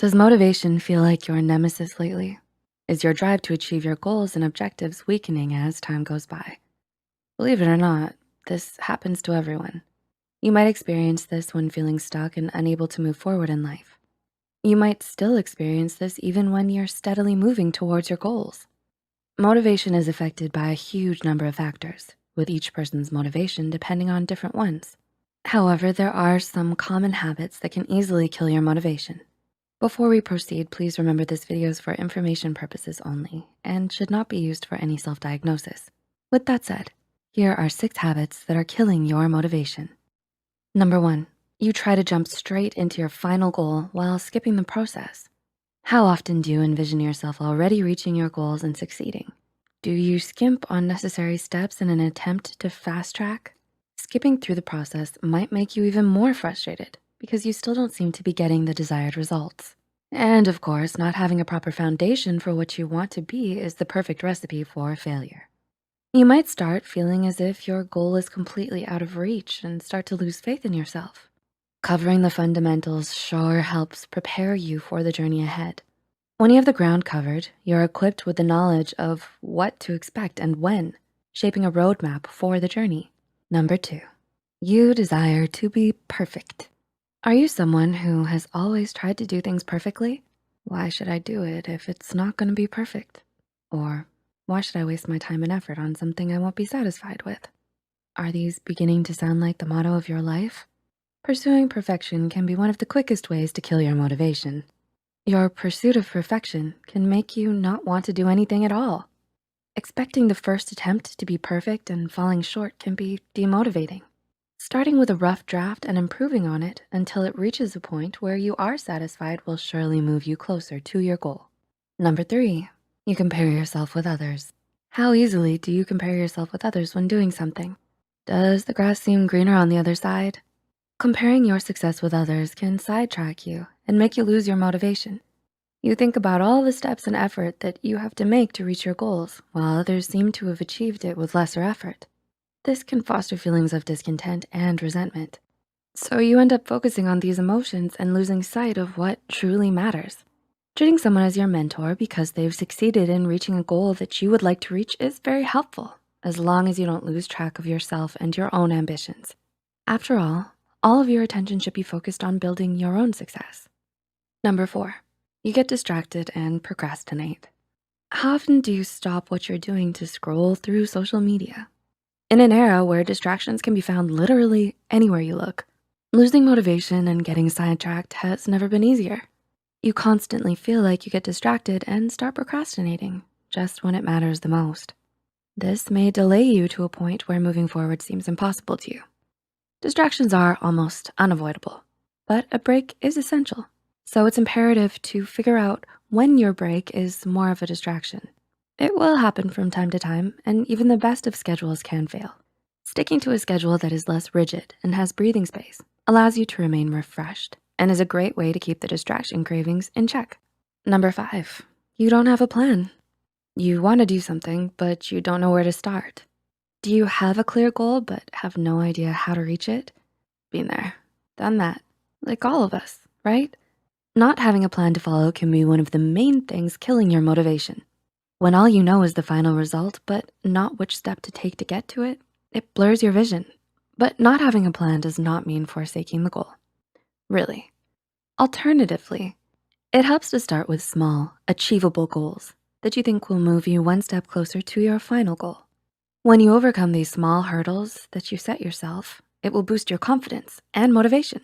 Does motivation feel like your nemesis lately? Is your drive to achieve your goals and objectives weakening as time goes by? Believe it or not, this happens to everyone. You might experience this when feeling stuck and unable to move forward in life. You might still experience this even when you're steadily moving towards your goals. Motivation is affected by a huge number of factors, with each person's motivation depending on different ones. However, there are some common habits that can easily kill your motivation. Before we proceed, please remember this video is for information purposes only and should not be used for any self-diagnosis. With that said, here are 6 habits that are killing your motivation. Number 1, you try to jump straight into your final goal while skipping the process. How often do you envision yourself already reaching your goals and succeeding? Do you skimp on necessary steps in an attempt to fast track? Skipping through the process might make you even more frustrated because you still don't seem to be getting the desired results. And of course, not having a proper foundation for what you want to be is the perfect recipe for failure. You might start feeling as if your goal is completely out of reach and start to lose faith in yourself. Covering the fundamentals sure helps prepare you for the journey ahead. When you have the ground covered, you're equipped with the knowledge of what to expect and when, shaping a roadmap for the journey. Number 2, you desire to be perfect. Are you someone who has always tried to do things perfectly? Why should I do it if it's not gonna be perfect? Or why should I waste my time and effort on something I won't be satisfied with? Are these beginning to sound like the motto of your life? Pursuing perfection can be one of the quickest ways to kill your motivation. Your pursuit of perfection can make you not want to do anything at all. Expecting the first attempt to be perfect and falling short can be demotivating. Starting with a rough draft and improving on it until it reaches a point where you are satisfied will surely move you closer to your goal. Number 3, you compare yourself with others. How easily do you compare yourself with others when doing something? Does the grass seem greener on the other side? Comparing your success with others can sidetrack you and make you lose your motivation. You think about all the steps and effort that you have to make to reach your goals, while others seem to have achieved it with lesser effort. This can foster feelings of discontent and resentment. So you end up focusing on these emotions and losing sight of what truly matters. Treating someone as your mentor because they've succeeded in reaching a goal that you would like to reach is very helpful, as long as you don't lose track of yourself and your own ambitions. After all of your attention should be focused on building your own success. Number 4, you get distracted and procrastinate. How often do you stop what you're doing to scroll through social media? In an era where distractions can be found literally anywhere you look, losing motivation and getting sidetracked has never been easier. You constantly feel like you get distracted and start procrastinating just when it matters the most. This may delay you to a point where moving forward seems impossible to you. Distractions are almost unavoidable, but a break is essential. So it's imperative to figure out when your break is more of a distraction. It will happen from time to time, and even the best of schedules can fail. Sticking to a schedule that is less rigid and has breathing space allows you to remain refreshed and is a great way to keep the distraction cravings in check. Number 5, you don't have a plan. You wanna do something, but you don't know where to start. Do you have a clear goal but have no idea how to reach it? Been there, done that, like all of us, right? Not having a plan to follow can be one of the main things killing your motivation. When all you know is the final result, but not which step to take to get to it, it blurs your vision. But not having a plan does not mean forsaking the goal. Really. Alternatively, it helps to start with small, achievable goals that you think will move you one step closer to your final goal. When you overcome these small hurdles that you set yourself, it will boost your confidence and motivation.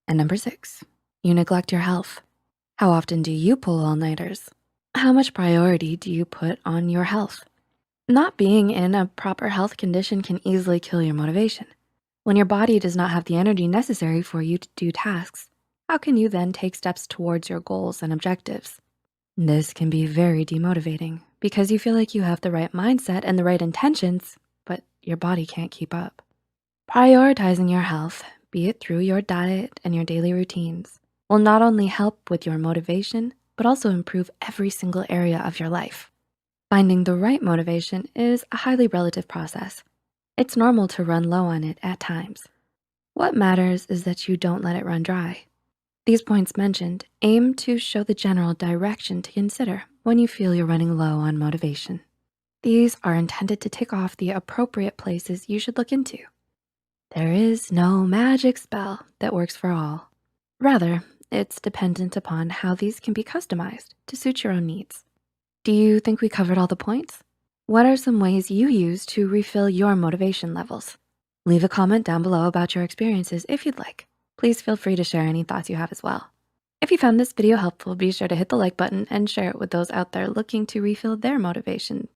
And number 6, you neglect your health. How often do you pull all-nighters? How much priority do you put on your health? Not being in a proper health condition can easily kill your motivation. When your body does not have the energy necessary for you to do tasks, how can you then take steps towards your goals and objectives? This can be very demotivating because you feel like you have the right mindset and the right intentions, but your body can't keep up. Prioritizing your health, be it through your diet and your daily routines, will not only help with your motivation, but also improve every single area of your life. Finding the right motivation is a highly relative process. It's normal to run low on it at times. What matters is that you don't let it run dry. These points mentioned aim to show the general direction to consider when you feel you're running low on motivation. These are intended to tick off the appropriate places you should look into. There is no magic spell that works for all. Rather, it's dependent upon how these can be customized to suit your own needs. Do you think we covered all the points? What are some ways you use to refill your motivation levels? Leave a comment down below about your experiences if you'd like. Please feel free to share any thoughts you have as well. If you found this video helpful, be sure to hit the like button and share it with those out there looking to refill their motivation.